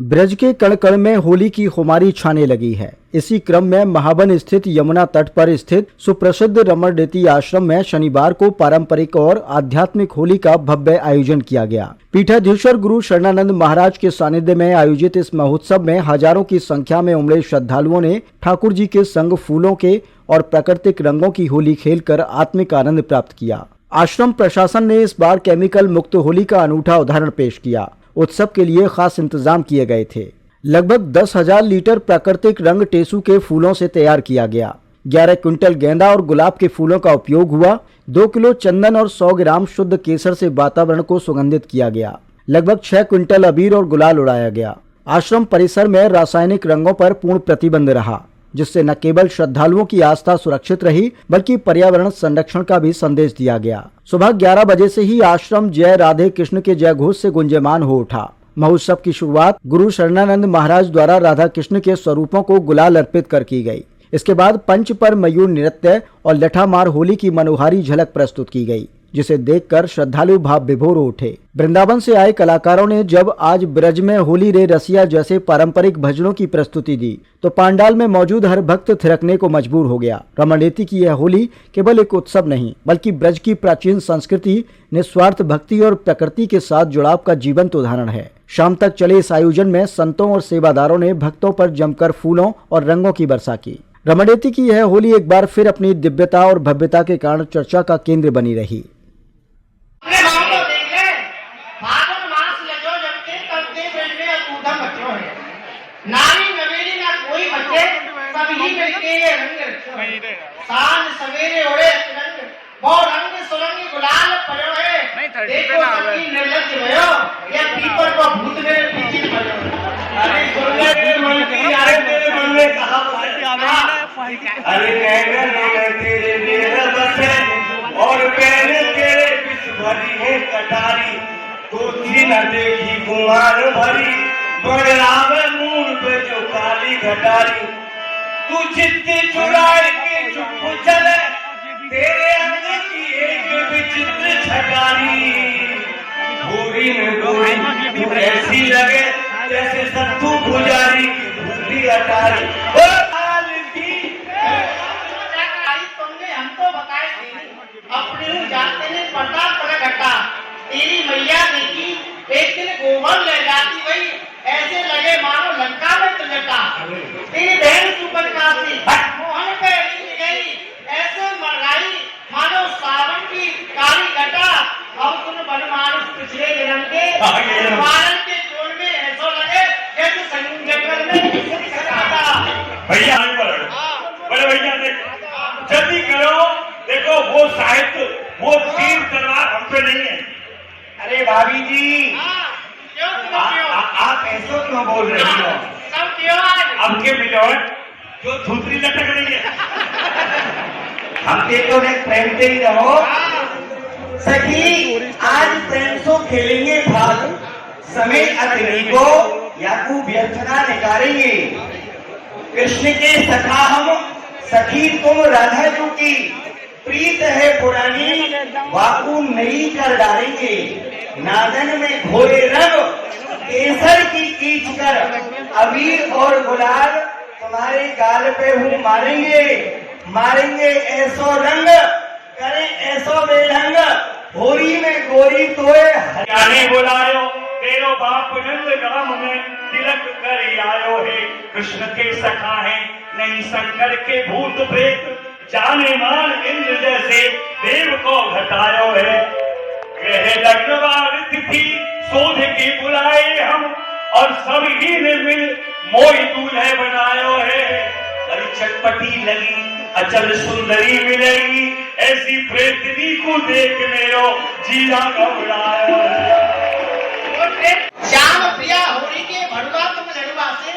ब्रज के कण कण में होली की खुमारी छाने लगी है। इसी क्रम में महावन स्थित यमुना तट पर स्थित सुप्रसिद्ध रमणरेती आश्रम में शनिवार को पारंपरिक और आध्यात्मिक होली का भव्य आयोजन किया गया। पीठाधीश्वर गुरु शरणानंद महाराज के सानिध्य में आयोजित इस महोत्सव में हजारों की संख्या में उमड़े श्रद्धालुओं ने ठाकुर जी के संग फूलों के और प्राकृतिक रंगों की होली खेलकर आत्मिक आनंद प्राप्त किया। आश्रम प्रशासन ने इस बार केमिकल मुक्त होली का अनूठा उदाहरण पेश किया। उत्सव के लिए खास इंतजाम किए गए थे। लगभग 10,000 लीटर प्राकृतिक रंग टेसू के फूलों से तैयार किया गया। 11 क्विंटल गेंदा और गुलाब के फूलों का उपयोग हुआ। 2 किलो चंदन और 100 ग्राम शुद्ध केसर से वातावरण को सुगंधित किया गया। लगभग 6 क्विंटल अबीर और गुलाल उड़ाया गया। आश्रम परिसर में रासायनिक रंगों पर पूर्ण प्रतिबंध रहा, जिससे न केवल श्रद्धालुओं की आस्था सुरक्षित रही बल्कि पर्यावरण संरक्षण का भी संदेश दिया गया। सुबह 11 बजे से ही आश्रम जय राधे कृष्ण के जय घोष से गुंजयमान हो उठा। महोत्सव की शुरुआत गुरु शरणानंद महाराज द्वारा राधा कृष्ण के स्वरूपों को गुलाल अर्पित कर की गई। इसके बाद पंच पर मयूर नृत्य और लठामार होली की मनोहारी झलक प्रस्तुत की गई, जिसे देखकर श्रद्धालु भाव विभोर हो उठे। वृंदावन से आए कलाकारों ने जब आज ब्रज में होली रे रसिया जैसे पारंपरिक भजनों की प्रस्तुति दी तो पांडाल में मौजूद हर भक्त थिरकने को मजबूर हो गया। रमणरेती की यह होली केवल एक उत्सव नहीं बल्कि ब्रज की प्राचीन संस्कृति, निस्वार्थ भक्ति और प्रकृति के साथ जुड़ाव का जीवंत उदाहरण है। शाम तक चले इस आयोजन में संतों और सेवादारों ने भक्तों पर जमकर फूलों और रंगों की वर्षा की। रमणरेती की यह होली एक बार फिर अपनी दिव्यता और भव्यता के कारण चर्चा का केंद्र बनी रही। नारी नवेली ना कोई बच्चे सभी मिलके ये रंग सांझ सवेरे ओढ़े रंग वो रंग सुरंगी गुलाल पड़ो है। देखो सभी निर्लज भयो ये पीपर को भूत मेरे पीछे पड़ो। अरे सुनने के मन की आए तेरे मन में कहा अरे कहने लगे तेरे मेरे बसे और पहले तेरे बिच भरी है कटारी तो थी न देखी कुमार भरी बड़रावे मूल पे जो काली घटारी तू चित्ती चुराए के चुप चले तेरे अंदर की एक विचित्र छटारी गोरी में गोरी तू ऐसी लगे जैसे सत्तू पुजारी की भूली अटारी। तुमने हमको बताए अपने जाते ने पर्दा पर घटा तेरी मैया देखी एक दिन गोबर ले जाती वही ऐसे लगे मानो लंका में तुझटा तेरी बहन सुपरका सी मोहन पे गई ऐसे मरलाई मानो सावन की काली घटा। अब तुम बनमानुष पिछले जन्म के मारन के जोड़ में ऐसा लगे जैसे जंगल में भैया बड़े भैया जल्दी करो। देखो वो साहित्य वो तीर तलवार हम पे नहीं है। अरे भाभी जी आप ऐसा क्यों बोल रही हो? सब क्यों अब के मिलोट जो धुतरी लटक रही है हम देखो देख प्रेम से ही रहो सखी। आज प्रेम से खेलेंगे भाग समय अग्नि को याकू व्यर्थना निकालेंगे। कृष्ण के सखा हम सखी तुम राधा जी की प्रीत है पुरानी वाकू नई कर डालेंगे। नादन में घोरे रंग केसर की कीच कर अबीर और गुलाल तुम्हारे गाल पे हूँ मारेंगे मारेंगे ऐसो रंग करें ऐसो बेढंग होली में गोरी तोए हरियाणे बुलायो तेरो बाप नंद गाम में तिलक कर आयो है। कृष्ण के सखा है नहीं शंकर के भूत प्रेत जाने मान इंद्र जैसे देव को घटायो है। कहे लग्नवार तिथि शोध की बुलाए हम और सभी ने मिल मोई दूल्हे बनायो है। अरे चटपटी लगी अचल सुंदरी मिलेगी ऐसी प्रेतनी को देख मेरो जीना घबरायो है। श्याम प्रिया होली के भड़ुआ तुम लड़ुआ से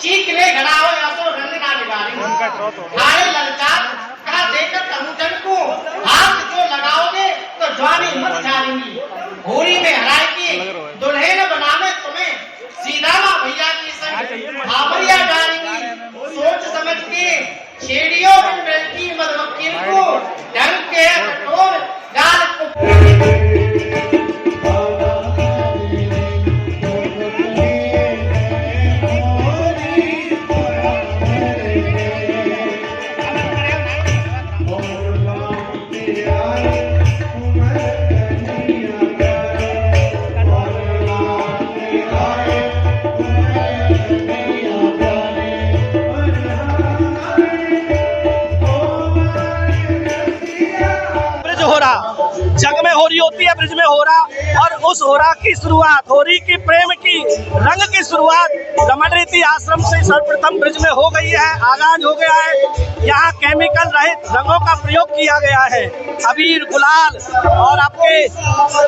चीखने घड़ा हो या तो रंग ना निकालेंगे। हाय ललचा कहा देकर समुद्र को हाथ जो लगाओगे तो जवानी मत जानेंगी। होली में हराए की दुल्हन बनाने तुम्हें सीधावा भैया की संग भावरिया डालेंगी। सोच समझ के छेड़ियों में की मधुमक्खी को ढंग के कठोर गाल को ब्रिज हो रहा जग में होरी होती है, ब्रिज में हो रहा, और उस होरा की शुरुआत, होरी की प्रेम की रंग की शुरुआत रमण रीति आश्रम से सर्वप्रथम ब्रिज में हो गई है, आगाज हो गया है। यहाँ केमिकल रहित रंगों का प्रयोग किया गया है, अबीर, गुलाल और आपके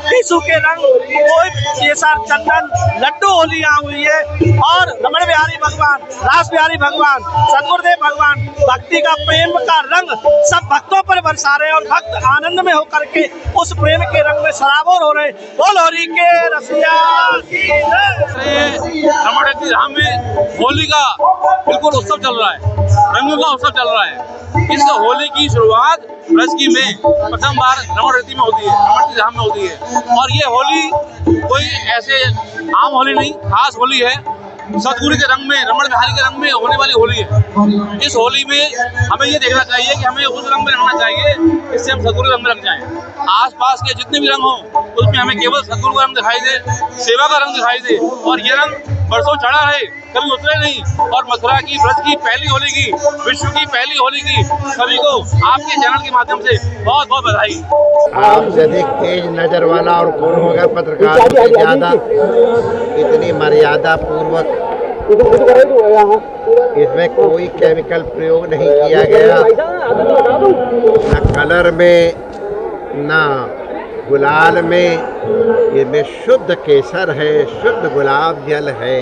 टिशू के रंग, कोई केसर, चंदन, लड्डू होली यहाँ हुई है। और रमण बिहारी भगवान, रास बिहारी भगवान, सदगुरुदेव भगवान भक्ति का, प्रेम का रंग सब भक्तों पर बरसा रहे और भक्त आनंद में होकर के उस प्रेम के रंग में सराबोर हो रहे। बोल होली के रसिया की जय। रमण रीति धाम में होली का बिल्कुल उत्सव चल रहा है, रंगों का उत्सव चल रहा है। इस होली की शुरुआत ब्रज की में प्रथम बार रमण रीति में होती है, रमण रीति धाम में होती है। और ये होली कोई ऐसे आम होली नहीं, खास होली है, सतगुरु के रंग में, रमण बिहारी के रंग में होने वाली होली है। इस होली में हमें ये देखना चाहिए कि हमें उस रंग में रंगना चाहिए जिससे हम सतगुरु के रंग में रंग जाएं। आसपास के जितने भी रंग हो उसमें हमें केवल सतगुरु का रंग दिखाई दे, सेवा का रंग दिखाई दे। और ये रंग बरसों चढ़ा है, कभी उतरे नहीं। और मथुरा की, ब्रज की पहली होली की, विश्व की पहली होली की सभी को आपके चैनल के माध्यम से बहुत बहुत बधाई। आपसे अधिक तेज नजर वाला और कौन होगा पत्रकार से ज्यादा, इतनी मर्यादा पूर्वक इसमें कोई केमिकल प्रयोग नहीं किया गया, न कलर में न गुलाल में। इसमें शुद्ध केसर है, शुद्ध गुलाब जल है,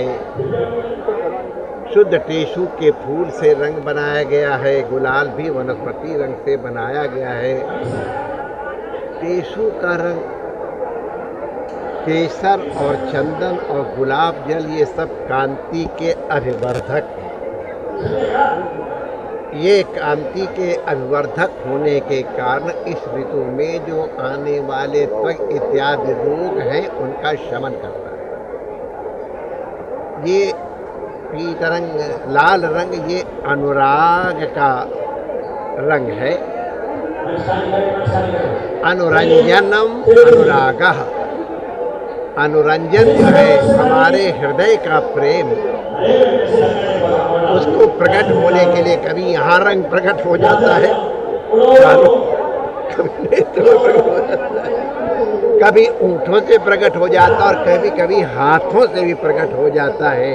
शुद्ध टिशू के फूल से रंग बनाया गया है, गुलाल भी वनस्पति रंग से बनाया गया है। टिशू का रंग, केसर और चंदन और गुलाब जल, ये सब कांति के अभिवर्धक हैं। ये कांति के अभिवर्धक होने के कारण इस ऋतु में जो आने वाले त्वक इत्यादि रोग हैं उनका शमन करता है। ये पीला रंग, लाल रंग, ये अनुराग का रंग है। अनुरंजनम अनुरागः, अनुरंजन जो है हमारे हृदय का प्रेम, उसको प्रकट होने के लिए कभी यहाँ रंग प्रकट हो जाता है, कभी नेत्रों में प्रकट हो जाता है, कभी ऊँटों से प्रकट हो जाता है और कभी कभी हाथों से भी प्रकट हो जाता है।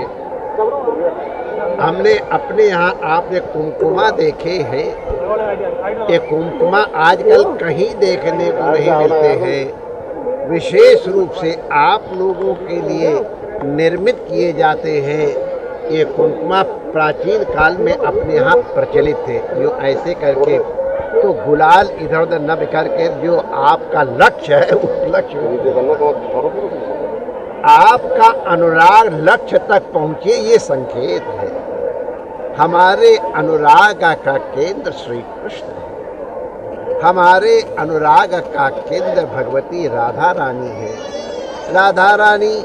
हमने अपने यहाँ, आपने कुमकुमा देखे हैं, ये कुमकुमा आजकल कहीं देखने को नहीं मिलते हैं, विशेष रूप से आप लोगों के लिए निर्मित किए जाते हैं। ये कुमकुमा प्राचीन काल में अपने यहाँ प्रचलित थे, जो ऐसे करके तो गुलाल इधर उधर न बिखर के जो आपका लक्ष्य है उस लक्ष्य आपका अनुराग लक्ष्य तक पहुँचे, ये संकेत है। हमारे अनुराग का केंद्र श्री कृष्ण है, हमारे अनुराग का केंद्र भगवती राधा रानी है। राधा रानी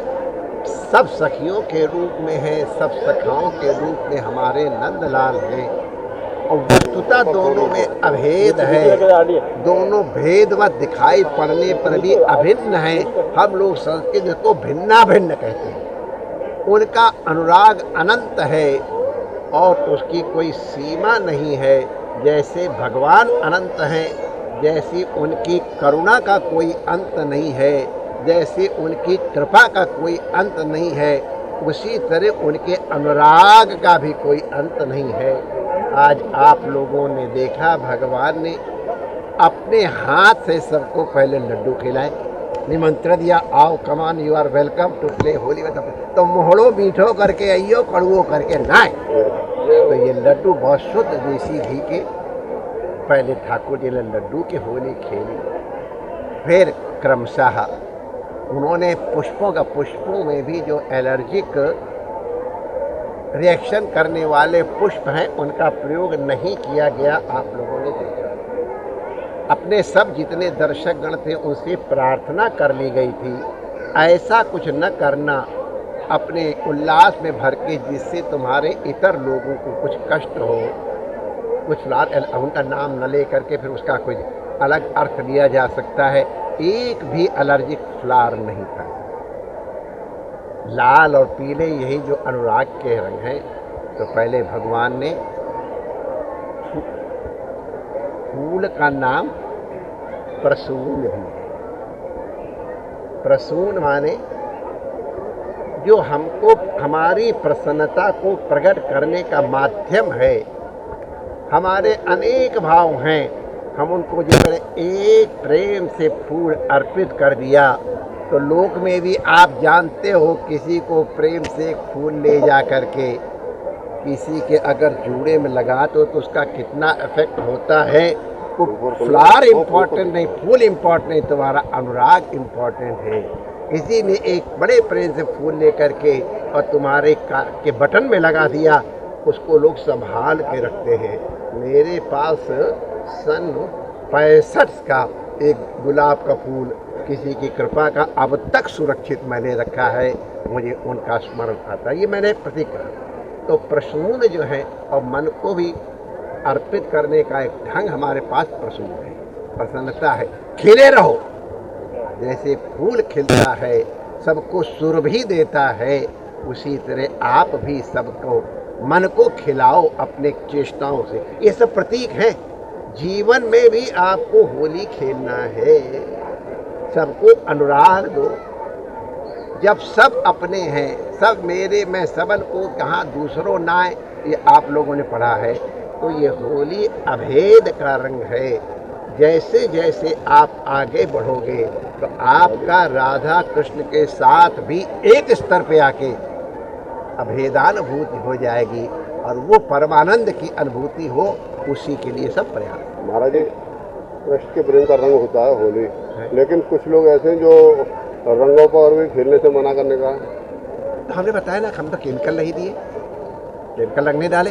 सब सखियों के रूप में है, सब सखाओं के रूप में हमारे नंदलाल हैं। और वस्तुतः दोनों में अभेद है, दोनों भेदवत दिखाई पड़ने पर भी अभिन्न है। हम लोग संस्कृत को भिन्ना भिन्न कहते हैं। उनका अनुराग अनंत है और उसकी कोई सीमा नहीं है। जैसे भगवान अनंत हैं, जैसी उनकी करुणा का कोई अंत नहीं है, जैसे उनकी कृपा का कोई अंत नहीं है, उसी तरह उनके अनुराग का भी कोई अंत नहीं है। आज आप लोगों ने देखा, भगवान ने अपने हाथ से सबको पहले लड्डू खिलाए, निमंत्रण दिया, आओ come on, you are welcome to play Holi. तो मोहड़ो मीठो करके आइयो, कड़ुओ करके ना। तो ये लड्डू बहुत शुद्ध देसी घी के, पहले ठाकुर जी ने लड्डू की होली खेली। फिर क्रमशः उन्होंने पुष्पों में भी जो एलर्जिक रिएक्शन करने वाले पुष्प हैं उनका प्रयोग नहीं किया गया। आप लोगों ने देखा, अपने सब जितने दर्शक गण थे उनसे प्रार्थना कर ली गई थी, ऐसा कुछ न करना अपने उल्लास में भर के जिससे तुम्हारे इतर लोगों को कुछ कष्ट हो। कुछ फ्लावर उनका नाम न ले करके फिर उसका कोई अलग अर्थ लिया जा सकता है। एक भी एलर्जिक फ्लावर नहीं था। लाल और पीले यही जो अनुराग के रंग हैं। तो पहले भगवान ने फूल का नाम प्रसून भी है। प्रसून माने जो हमको हमारी प्रसन्नता को प्रकट करने का माध्यम है। हमारे अनेक भाव हैं, हम उनको जो करें एक प्रेम से फूल अर्पित कर दिया तो लोक में भी आप जानते हो किसी को प्रेम से एक फूल ले जा करके किसी के अगर जूड़े में लगा तो उसका कितना इफेक्ट होता है। वो फ्लावर इम्पोर्टेंट नहीं, फूल इम्पोर्टेंट नहीं, तुम्हारा अनुराग इम्पोर्टेंट है। किसी ने एक बड़े प्रेम से फूल लेकर के और तुम्हारे कार के बटन में लगा दिया, उसको लोग संभाल के रखते हैं। मेरे पास सन 65 का एक गुलाब का फूल किसी की कृपा का अब तक सुरक्षित मैंने रखा है, मुझे उनका स्मरण आता है। ये मैंने प्रतीक कहा। तो प्रसून जो है और मन को भी अर्पित करने का एक ढंग हमारे पास प्रसून है, प्रसन्नता है। खिले रहो, जैसे फूल खिलता है सबको सुरभि देता है, उसी तरह आप भी सबको मन को खिलाओ अपने चेष्टाओं से। ये सब प्रतीक हैं। जीवन में भी आपको होली खेलना है, सबको अनुराग दो। जब सब अपने हैं, सब मेरे में सबन को कहाँ दूसरों नाए, ये आप लोगों ने पढ़ा है। तो ये होली अभेद का रंग है। जैसे जैसे आप आगे बढ़ोगे तो आपका राधा कृष्ण के साथ भी एक स्तर पे आके अभेदानुभूति हो जाएगी और वो परमानंद की अनुभूति हो, उसी के लिए सब प्रयास। महाराज जी, कृष्ण के प्रेम का रंग होता है होली, लेकिन कुछ लोग ऐसे हैं जो रंगों पर भी खेलने से मना करने का। तो हमने बताया ना, हम तो केमिकल नहीं दिए, केमिकल रंग नहीं डाले,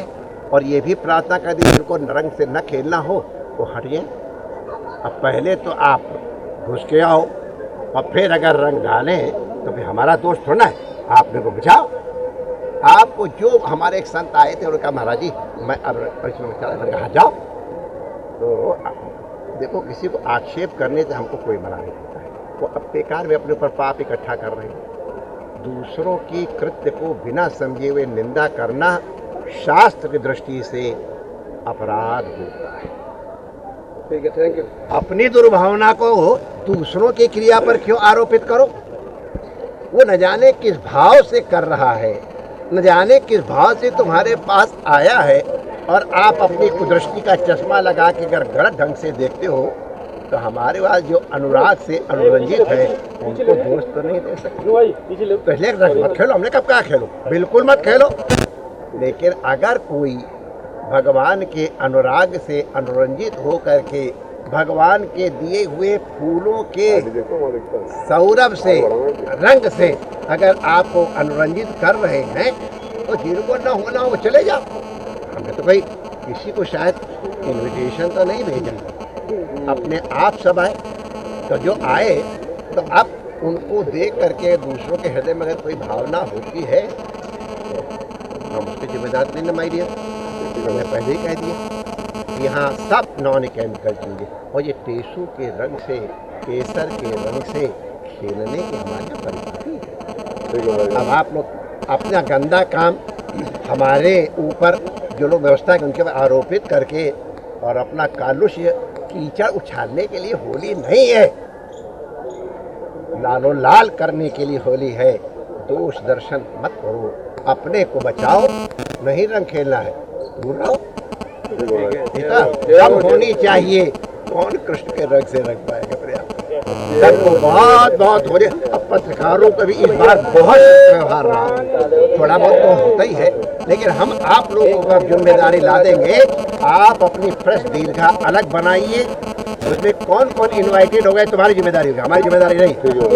और ये भी प्रार्थना कर दी जिनको रंग से न खेलना हो वो हटिए। अब पहले तो आप घुस के आओ और फिर अगर रंग डालें तो फिर हमारा दोष थोड़ा है, आप मेरे को बचाओ। आपको जो हमारे एक संत आए थे, उन्होंने कहा महाराज जी मैं अब इसमें कहा जाओ। तो देखो, किसी को आक्षेप करने से हमको कोई मना नहीं करता है। वो अब बेकार में अपने ऊपर पाप इकट्ठा कर रहे हैं। दूसरों की कृत्य को बिना समझे हुए निंदा करना शास्त्र की दृष्टि से अपराध होता है। ठीक है, थैंक यू। अपनी दुर्भावना को दूसरों की क्रिया पर क्यों आरोपित करो? वो न जाने किस भाव से कर रहा है, न जाने किस भाव से तुम्हारे पास आया है, और आप अपनी कुदृष्टि का चश्मा लगा के अगर गलत ढंग से देखते हो तो हमारे पास जो अनुराग से अनुरंजित है उनको दोष तो नहीं दे सकते। पहले मत खेलो, हमने कब कहा खेलो, बिल्कुल मत खेलो। लेकिन अगर कोई भगवान के अनुराग से अनुरंजित हो करके भगवान के दिए हुए फूलों के सौरभ से, रंग से अगर आपको अनुरंजित कर रहे हैं तो जिनको न होना हो चले जाओ। हमने तो भाई किसी को शायद इनविटेशन तो नहीं भेजा, अपने आप सब आए। तो जो आए तो अब उनको देख करके दूसरों के हृदय में अगर कोई भावना होती है तो हम उसकी जिम्मेदारी नहीं नमाई दिया। मैंने पहले ही कह दिया, यहाँ सब नॉन केमिकल चीज़ें, और ये टेसू के रंग से, केसर के रंग से खेलने की हमारी परिपाटी है। अब आप लोग अपना गंदा काम हमारे ऊपर जो लोग व्यवस्था है उनके ऊपर आरोपित करके और अपना कालुष्य कीचड़ उछालने के लिए होली नहीं है, लालो लाल करने के लिए होली है। दोष दर्शन मत करो, अपने को बचाओ, नहीं रंग खेलना है, दूर रहो। कम होनी चाहिए, कौन कृष्ण के रंग से रंग पाएगा? सबको बहुत बहुत हो रही। अब पत्रकारों का भी इस बार बहुत व्यवहार रहा, थोड़ा बहुत तो होता ही है, लेकिन हम आप लोगों को जिम्मेदारी ला देंगे। आप अपनी प्रेस दीर्घा अलग बनाइए, उसमें कौन कौन इनवाइटेड हो गए तुम्हारी जिम्मेदारी होगी, हमारी जिम्मेदारी नहीं।